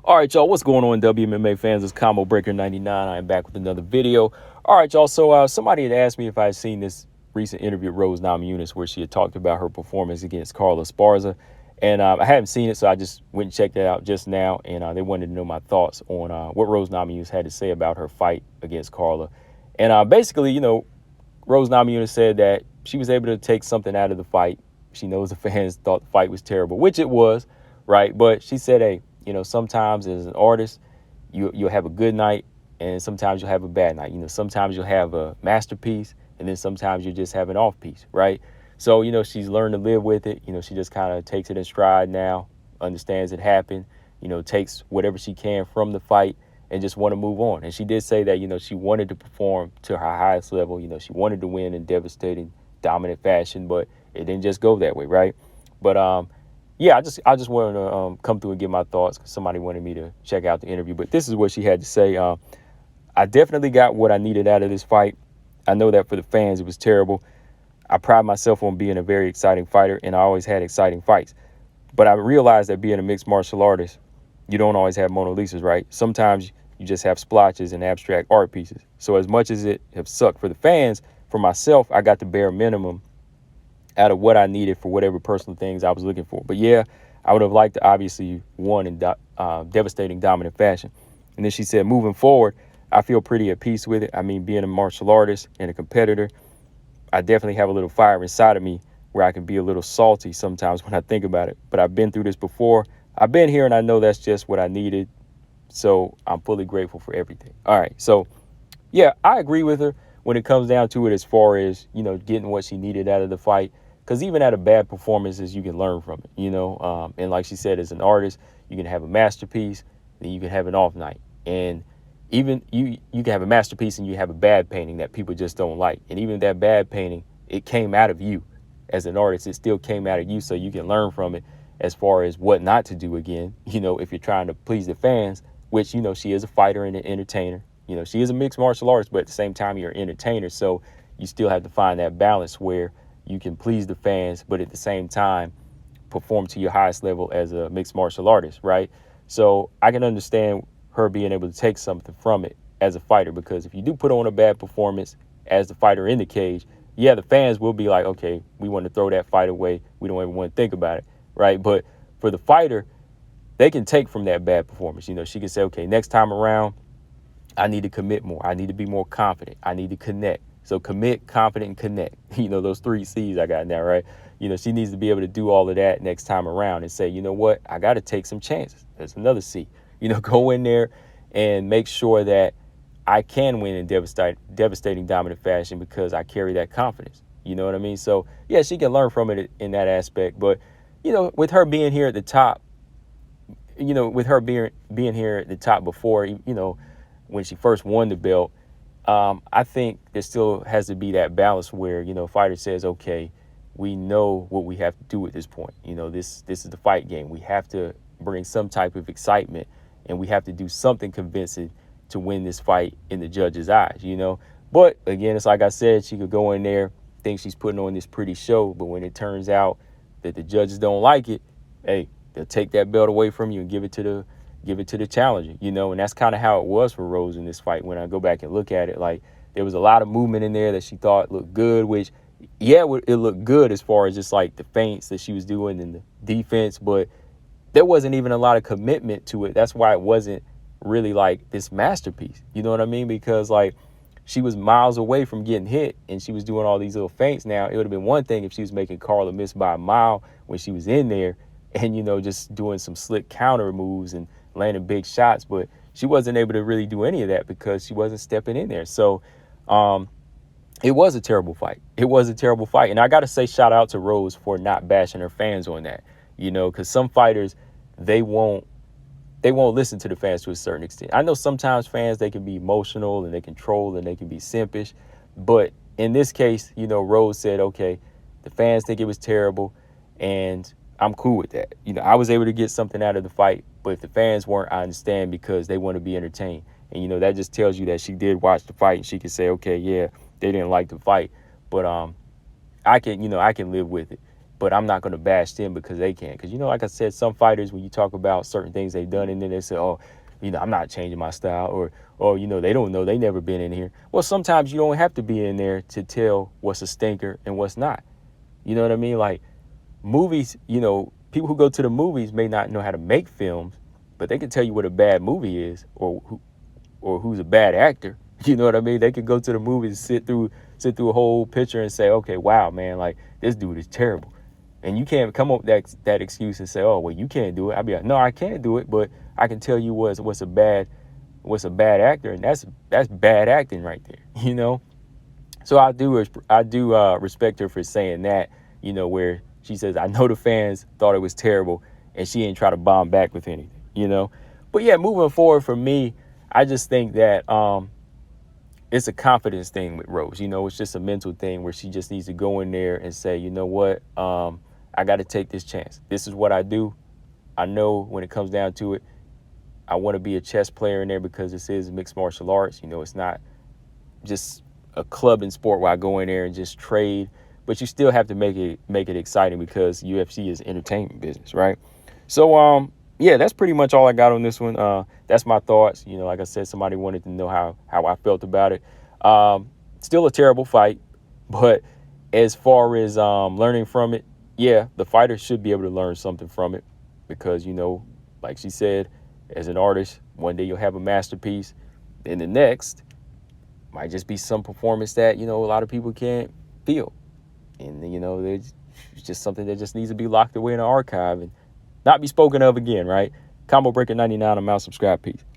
All right, y'all, what's going on, WMMA fans? It's Combo Breaker 99. I am back with another video. All right, y'all, so somebody had asked me if I had seen this recent interview with Rose Namajunas where she had talked about her performance against Carla Esparza. And I hadn't seen it, so I just went and checked it out just now. And they wanted to know my thoughts on what Rose Namajunas had to say about her fight against Carla. And basically, Rose Namajunas said that she was able to take something out of the fight. She knows the fans thought the fight was terrible, which it was, right? But she said, hey, sometimes as an artist, you'll have a good night and sometimes you'll have a bad night. Sometimes you'll have a masterpiece and then sometimes you'll just have an off piece, right? So, she's learned to live with it. She just kind of takes it in stride now, understands it happened, takes whatever she can from the fight and just want to move on. And she did say that, she wanted to perform to her highest level. She wanted to win in devastating, dominant fashion, but it didn't just go that way, right? But yeah, I just wanted to come through and give my thoughts because somebody wanted me to check out the interview. But this is what she had to say. I definitely got what I needed out of this fight. I know that for the fans, it was terrible. I pride myself on being a very exciting fighter, and I always had exciting fights. But I realized that being a mixed martial artist, you don't always have Mona Lisas, right? Sometimes you just have splotches and abstract art pieces. So as much as it have sucked for the fans, for myself, I got the bare minimum out of what I needed for whatever personal things I was looking for. But yeah, I would have liked to obviously won in devastating, dominant fashion. And then she said, moving forward, I feel pretty at peace with it. I mean, being a martial artist and a competitor, I definitely have a little fire inside of me where I can be a little salty sometimes when I think about it. But I've been through this before. I've been here and I know that's just what I needed. So I'm fully grateful for everything. All right. So yeah, I agree with her when it comes down to it as far as, getting what she needed out of the fight. Because even out of bad performances, you can learn from it, and like she said, as an artist, you can have a masterpiece, then you can have an off night. And even you can have a masterpiece and you have a bad painting that people just don't like. And even that bad painting, it came out of you as an artist. It still came out of you, so you can learn from it as far as what not to do again, if you're trying to please the fans, which, she is a fighter and an entertainer. She is a mixed martial artist, but at the same time, you're an entertainer. So you still have to find that balance where you can please the fans, but at the same time, perform to your highest level as a mixed martial artist, right? So I can understand her being able to take something from it as a fighter, because if you do put on a bad performance as the fighter in the cage, yeah, the fans will be like, okay, we want to throw that fight away. We don't even want to think about it, right? But for the fighter, they can take from that bad performance. She can say, okay, next time around, I need to commit more. I need to be more confident. I need to connect. So commit, confident, and connect. Those 3 C's I got now, right? She needs to be able to do all of that next time around and say, you know what? I got to take some chances. That's another C. Go in there and make sure that I can win in devastating, dominant fashion because I carry that confidence. You know what I mean? So, yeah, she can learn from it in that aspect. But, with her being here at the top, with her being here at the top before, when she first won the belt, I think there still has to be that balance where, fighter says, okay, we know what we have to do at this point. This is the fight game. We have to bring some type of excitement and we have to do something convincing to win this fight in the judge's eyes, But again, it's like I said, she could go in there, think she's putting on this pretty show. But when it turns out that the judges don't like it, hey, they'll take that belt away from you and give it to the challenger, and that's kind of how it was for Rose in this fight. When I go back and look at it, like there was a lot of movement in there that she thought looked good, which, yeah, it looked good as far as just like the feints that she was doing and the defense, but there wasn't even a lot of commitment to it. That's why it wasn't really like this masterpiece. You know what I mean? Because like she was miles away from getting hit and she was doing all these little feints. Now, it would have been one thing if she was making Carla miss by a mile when she was in there and, just doing some slick counter moves and landing big shots, but she wasn't able to really do any of that because she wasn't stepping in there. So it was a terrible fight. It was a terrible fight. And I got to say shout out to Rose for not bashing her fans on that, because some fighters, they won't listen to the fans to a certain extent. I know sometimes fans, they can be emotional and they can troll and they can be simpish. But in this case, Rose said, okay, the fans think it was terrible and I'm cool with that. I was able to get something out of the fight, but if the fans weren't, I understand because they want to be entertained. And, that just tells you that she did watch the fight and she can say, okay, yeah, they didn't like the fight, but I can live with it. but I'm not going to bash them because they can. Because, like I said, some fighters, when you talk about certain things they've done, and then they say, oh, I'm not changing my style, or they don't know, they never been in here. Well, sometimes you don't have to be in there to tell what's a stinker and what's not. You know what I mean? Like movies, people who go to the movies may not know how to make films, but they can tell you what a bad movie is, or who's a bad actor. You know what I mean? They could go to the movies, sit through a whole picture and say, okay, wow, man, like this dude is terrible. And you can't come up with that excuse and say, oh, well, you can't do it. I'd be like, no, I can't do it, but I can tell you what's a bad actor, and that's bad acting right there. So I do respect her for saying that, where she says, I know the fans thought it was terrible, and she didn't try to bomb back with anything. But yeah, moving forward for me, I just think that it's a confidence thing with Rose. It's just a mental thing where she just needs to go in there and say, you know what, I got to take this chance. This is what I do. I know when it comes down to it, I want to be a chess player in there because this is mixed martial arts. It's not just a club in sport where I go in there and just trade, but you still have to make it exciting because UFC is entertainment business, right? So, yeah, that's pretty much all I got on this one. That's my thoughts. Like I said, somebody wanted to know how I felt about it. Still a terrible fight, but as far as learning from it, yeah, the fighter should be able to learn something from it because, like she said, as an artist, one day you'll have a masterpiece, and the next might just be some performance that, a lot of people can't feel. And, it's just something that just needs to be locked away in an archive and not be spoken of again, right? Combo Breaker 99, I'm out. Subscribe. Peace.